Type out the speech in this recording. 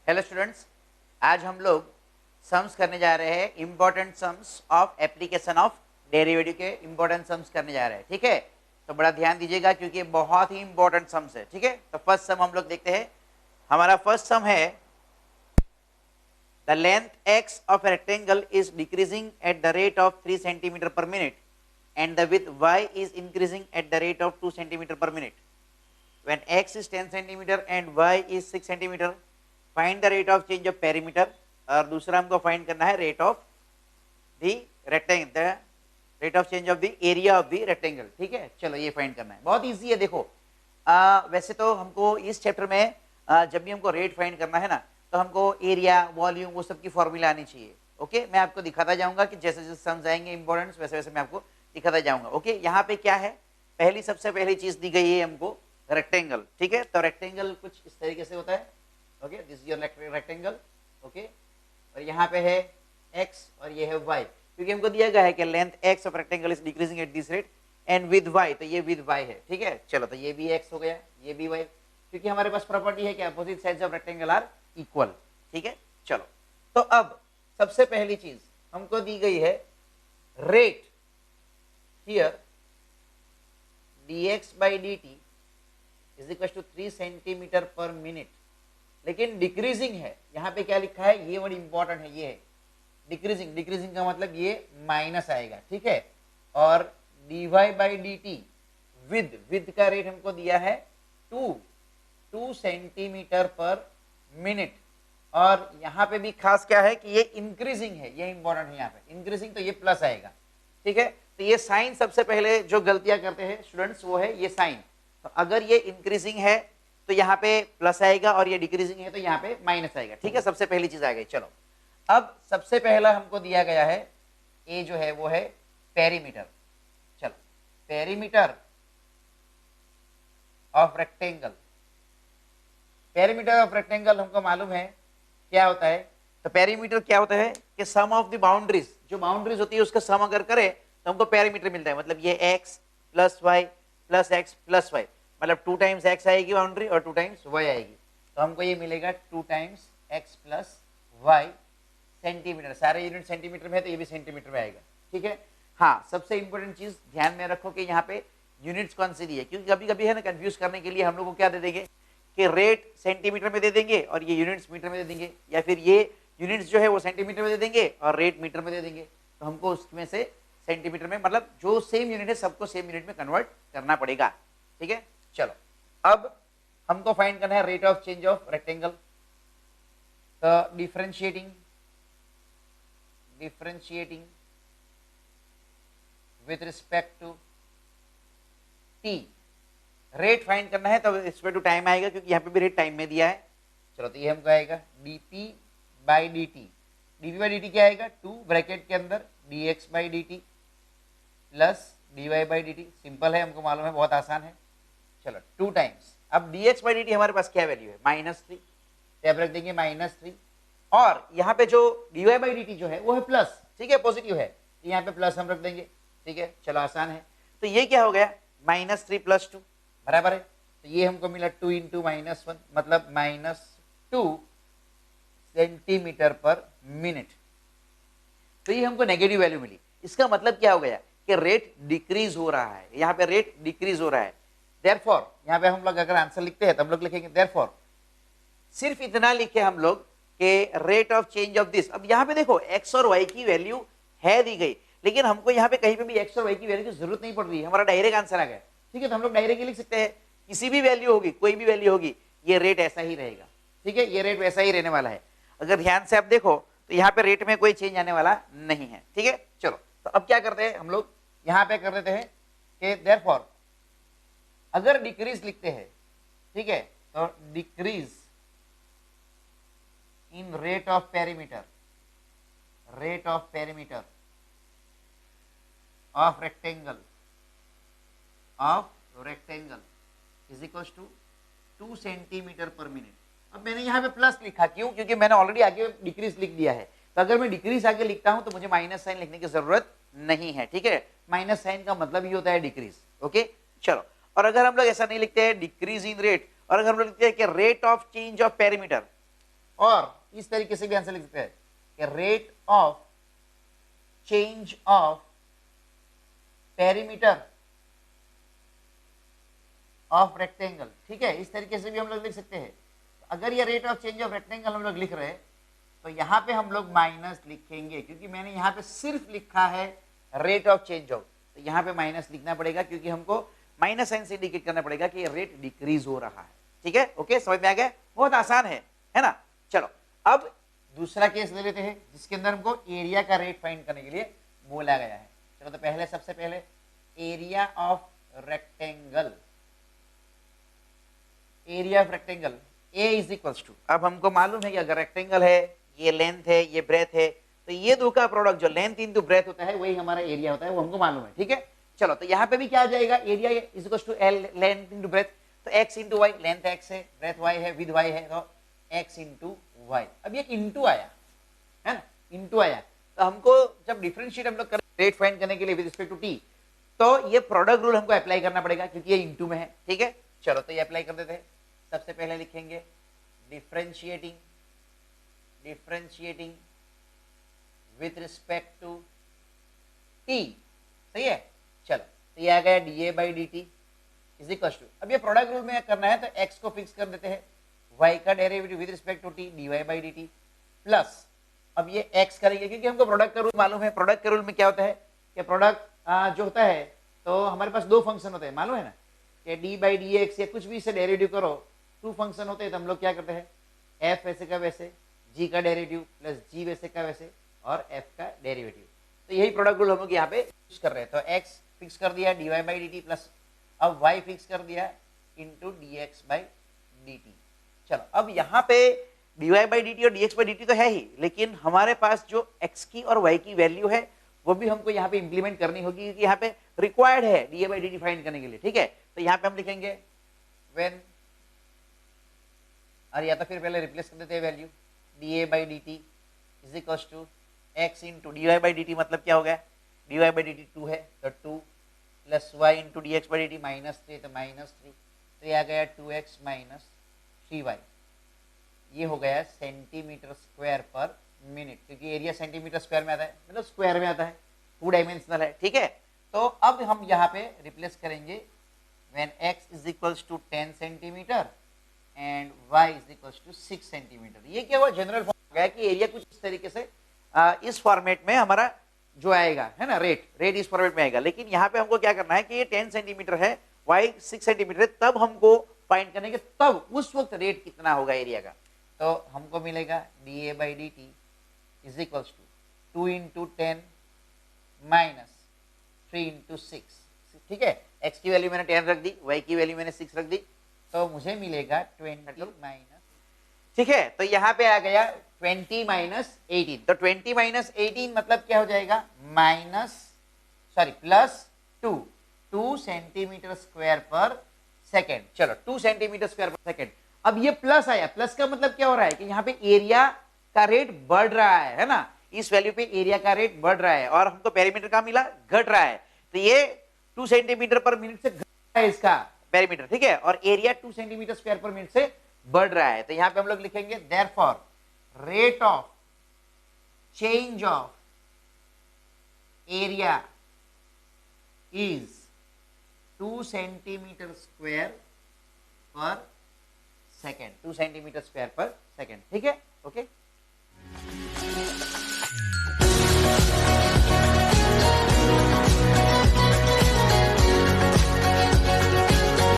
Hello students, आज हम लोग सम्स करने जा रहे हैं। Important sums of application of derivative के इंपॉर्टेंट सम्स करने जा रहे हैं। ठीक है, तो बड़ा ध्यान दीजिएगा क्योंकि बहुत ही इंपॉर्टेंट सम्स है। ठीक है, तो फर्स्ट सम हम लोग देखते हैं। हमारा फर्स्ट सम है the length x of a rectangle is decreasing at the rate of 3 centimeter per minute and the width y is increasing at the rate of 2 centimeter per minute. When x is 10 centimeter and y is 6 centimeter, find the rate of change of perimeter. और दूसरा हमको find करना है rate of the rectangle, the rate of change of the area of the rectangle. ठीक है, चलो ये find करना है, बहुत इजी है। देखो वैसे तो हमको इस चैप्टर में जब भी हमको रेट फाइंड करना है ना, तो हमको एरिया, वॉल्यूम, वो सब की फॉर्मूला आनी चाहिए। ओके, मैं आपको दिखाता जाऊंगा कि जैसे जैसे सम्स आएंगे इंपॉर्टेंट, वैसे वैसे मैं आपको दिखाता जाऊंगा। ओके, यहाँ पे क्या है, सबसे पहली चीज दी गई है हमको रेक्टेंगल। ठीक है, तो रेक्टेंगल कुछ इस तरीके से होता है। Okay, this is your rectangle. Okay, और यहाँ पे है x और ये है y, क्योंकि हमको दिया गया है कि length x of rectangle is decreasing at this rate and with y, तो ये विद y है। ठीक है, चलो तो ये भी x हो गया, ये भी y, क्योंकि हमारे पास प्रॉपर्टी है कि opposite sides of rectangle are equal. ठीक है, चलो तो अब सबसे पहली चीज हमको दी गई है rate here dx by dt is equal to 3 centimetre per minute, लेकिन डिक्रीजिंग है। यहाँ पे क्या लिखा है, ये वर्ड इंपॉर्टेंट है, ये है डिक्रीजिंग। डिक्रीजिंग का मतलब ये माइनस आएगा। ठीक है, और dy बाई dt विद का रेट हमको दिया है 2 सेंटीमीटर पर मिनट। और यहाँ पे भी खास क्या है कि ये इंक्रीजिंग है, ये इंपॉर्टेंट है। यहाँ पे इंक्रीजिंग तो ये प्लस आएगा। ठीक है, तो ये साइन सबसे पहले जो गलतियां करते हैं स्टूडेंट्स वो है ये साइन। तो अगर ये इंक्रीजिंग है तो यहाँ पे प्लस आएगा, और ये डिक्रीजिंग है तो यहाँ पे माइनस आएगा। ठीक है, सबसे पहली चीज आ गई। चलो अब सबसे पहला हमको दिया गया है ए जो है वो है पेरीमीटर। चलो, perimeter of rectangle, perimeter of rectangle हमको मालूम है क्या होता है। तो पेरीमीटर क्या होता है कि सम ऑफ द बाउंड्रीज, जो बाउंड्रीज होती है उसका सम अगर करे तो हमको पेरीमीटर मिलता है। मतलब ये x plus Y plus X plus Y, मतलब 2 टाइम्स x आएगी बाउंड्री और 2 टाइम्स y आएगी, तो हमको ये मिलेगा 2 times x plus y centimetre. सारे यूनिट सेंटीमीटर में है तो ये भी सेंटीमीटर में आएगा। ठीक है, हाँ, सबसे इंपॉर्टेंट चीज ध्यान में रखो कि यहाँ पे यूनिट्स कौन सी दी है, क्योंकि कभी कभी है ना कंफ्यूज करने के लिए हम लोग को क्या दे देंगे कि रेट सेंटीमीटर में दे देंगे और ये यूनिट्स मीटर में दे देंगे, या फिर ये यूनिट्स जो है वो सेंटीमीटर में दे देंगे और रेट मीटर में दे देंगे। तो हमको उसमें से सेंटीमीटर में, मतलब जो सेम यूनिट है सबको सेम यूनिट में कन्वर्ट करना पड़ेगा। ठीक है, चलो अब हमको फाइंड करना है rate of change of rectangle. तो differentiating with respect to t, rate find करना है तो रिस्पेक्ट टू टाइम आएगा, क्योंकि यहाँ पे भी रेट टाइम में दिया है। चलो तो ये हमको आएगा dp by dt। dp by dt क्या आएगा, 2 ब्रैकेट के अंदर dx by dt plus dy by dt। Simple है, हमको मालूम है, बहुत आसान है। चलो 2 टाइम्स, अब dx बाई dt हमारे पास क्या वैल्यू है, -3, टैब रख देंगे -3, और यहाँ पे जो dy बाई dt जो है वो है प्लस। ठीक है, पॉजिटिव है, यहाँ पे प्लस हम रख देंगे। ठीक है, चलो आसान है। तो ये क्या हो गया, -3 + 2 बराबर है, तो ये हमको मिला 2 × -1, मतलब -2 सेंटीमीटर पर मिनट। तो ये हमको नेगेटिव वैल्यू मिली। इसका मतलब क्या हो गया कि रेट डिक्रीज हो रहा है, यहाँ पे रेट डिक्रीज हो रहा है। देयरफॉर यहाँ पे हम लोग अगर आंसर लिखते हैं तो हम लोग लिखेंगे देयरफॉर, सिर्फ इतना लिखे हम लोग कि rate of change of this. अब यहाँ पे देखो x और y की वैल्यू है दी गई, लेकिन हमको यहाँ पे कहीं पे भी x और y की वैल्यू की जरूरत नहीं पड़ रही है, हमारा डायरेक्ट आंसर आ गया। ठीक है, तो हम लोग डायरेक्ट लिख सकते हैं, किसी भी वैल्यू होगी, कोई भी वैल्यू होगी, ये रेट ऐसा ही रहेगा। ठीक है, ये रेट वैसा ही रहने वाला है। अगर ध्यान से आप देखो तो यहाँ पे रेट में कोई चेंज आने वाला नहीं है। ठीक है, चलो तो अब क्या करते हैं हम लोग, यहाँ पे कर देते हैं कि देयरफॉर अगर डिक्रीज लिखते हैं, ठीक है, तो decrease in rate of perimeter of rectangle is equal to 2 centimetre per minute. अब मैंने यहाँ पे प्लस लिखा, क्यों, क्योंकि मैंने ऑलरेडी आगे डिक्रीज लिख दिया है। तो अगर मैं डिक्रीज आगे लिखता हूं तो मुझे माइनस साइन लिखने की जरूरत नहीं है। ठीक है, माइनस साइन का मतलब ही होता है डिक्रीज। ओके, चलो, और अगर हम लोग ऐसा नहीं लिखते हैं डिक्रीज इन रेट, और अगर हम लोग लिखते हैं कि rate of change of perimeter, और इस तरीके से भी आंसर लिख सकते हैं कि rate of change of perimeter of rectangle, ठीक है, इस तरीके से भी हम लोग लिख सकते हैं। अगर ये rate of change of rectangle हम लोग लिख रहे हैं तो यहाँ पे हम लोग माइनस लिखेंगे, क्योंकि मैंने यहाँ पे सिर्फ लिखा है रेट ऑफ चेंज ऑफ, तो यहाँ पे माइनस लिखना पड़ेगा, क्योंकि हमको माइनस साइन से इंडिकेट करना पड़ेगा कि रेट डिक्रीज हो रहा है। ठीक है, ओके, समझ में आ गया? बहुत आसान है ना? चलो अब दूसरा केस ले लेते हैं जिसके अंदर हमको एरिया का रेट फाइंड करने के लिए बोला गया है। चलो तो पहले सबसे पहले area of rectangle, area of rectangle A is equals to, अब हमको मालूम है कि अगर रेक्टेंगल है, ये लेंथ है, ये ब्रेथ है, तो ये दो का प्रोडक्ट जो लेंथ इंटू ब्रेथ होता है वही हमारा एरिया होता है, वो हमको मालूम है। ठीक है, चलो तो यहाँ पे भी क्या आ जाएगा, area is equals to L length into breadth, तो x into Y, length x है, ब्रेथ y है, विद y है, तो x इंटू वाई। अब ये इंटू आया है ना, इंटू आया, तो हमको जब डिफरेंशिएट हम लोग कर रेट फाइंड करने के लिए विद रिस्पेक्ट टू t, तो ये प्रोडक्ट रूल हमको अप्लाई करना पड़ेगा क्योंकि ये इंटू में है। ठीक है, चलो तो ये अप्लाई कर देते हैं। सबसे पहले लिखेंगे differentiating with respect to t, सही है। चलो तो ये आ गया dA by dt is equal to, अब ये प्रोडक्ट रूल में करना है तो x को फिक्स कर देते हैं, y का derivative with respect to t dy by dt plus, अब ये x करेंगे क्योंकि हमको प्रोडक्ट का रूल मालूम है। प्रोडक्ट के रूल में क्या होता है कि प्रोडक्ट जो होता है तो हमारे पास दो फंक्शन होते हैं, मालूम है ना, कि डी बाई डी एक्स या कुछ भी से डेरिवेटिव करो, टू फंक्शन होते हैं, तो हम लोग क्या करते हैं f वैसे का वैसे, g का डेरिवेटिव प्लस g वैसे का वैसे और f का डेरिवेटिव, तो यही प्रोडक्ट रूल हम लोग यहाँ पे यूज कर रहे हैं। तो x फिक्स कर दिया dy by D T plus अब y फिक्स कर दिया into D X by D T. चलो अब यहाँ पे dy बाई डी टी और dx बाई डी टी तो है ही, लेकिन हमारे पास जो x की और y की वैल्यू है वो भी हमको यहाँ पे इंप्लीमेंट करनी होगी, क्योंकि यहाँ पे रिक्वायर्ड है D by D T find करने के लिए। ठीक है, तो यहाँ पे हम लिखेंगे व्हेन, और या तो फिर पहले रिप्लेस कर देते हैं value, D by D T is equal to X into D Y by D T, मतलब क्या हो गया, D Y by D T 2 है तो 2 plus Y into D X by D T -3 तो -3, तो ये आ गया 2x माइनस 3y, ये हो गया सेंटीमीटर स्क्वायर पर मिनट, क्योंकि एरिया सेंटीमीटर स्क्वायर में आता है, मतलब स्क्वायर में आता है, 2 डायमेंशनल है। ठीक है, तो अब हम यहाँ पे रिप्लेस करेंगे when x is equals to 10 centimetre and y is equals to 6 centimetre. ये क्या हुआ, जनरल फॉर्म गया कि एरिया कुछ इस तरीके से इस फॉर्मेट में हमारा जो आएगा है ना, रेट इस फॉर्मेट में आएगा, लेकिन यहाँ पे हमको क्या करना है कि ये 10 सेंटीमीटर है, y 6 सेंटीमीटर है, तब हमको फाइंड करने के तब उस वक्त रेट कितना होगा एरिया का, तो हमको मिलेगा D A by D T is equals to 2 into 10 minus 3 into 6। ठीक है, x की वैल्यू मैंने 10 रख दी, y की वैल्यू मैंने 6 रख दी, तो मुझे मिलेगा 20 माइनस, ठीक है, तो यहाँ पे आ गया 20 माइनस 18, तो 20 माइनस 18 मतलब क्या हो जाएगा, प्लस 2 सेंटीमीटर स्क्वायर पर सेकेंड। चलो 2 सेंटीमीटर स्क्वायर पर सेकेंड, अब ये प्लस आया, प्लस का मतलब क्या हो रहा है कि यहाँ पे एरिया का रेट बढ़ रहा है ना, इस वैल्यू पे एरिया का रेट बढ़ रहा है और हमको पेरीमीटर का मिला घट रहा है, तो ये 2 सेंटीमीटर पर मिनट से घट रहा है इसका पेरीमीटर। ठीक है, और एरिया 2 सेंटीमीटर स्क्वायर पर मिनट से बढ़ रहा है, तो यहाँ पे हम लोग लिखेंगे therefore rate of change of area is 2 centimetre square पर सेकेंड, 2 सेंटीमीटर स्क्वायर पर सेकेंड। ठीक है, ओके।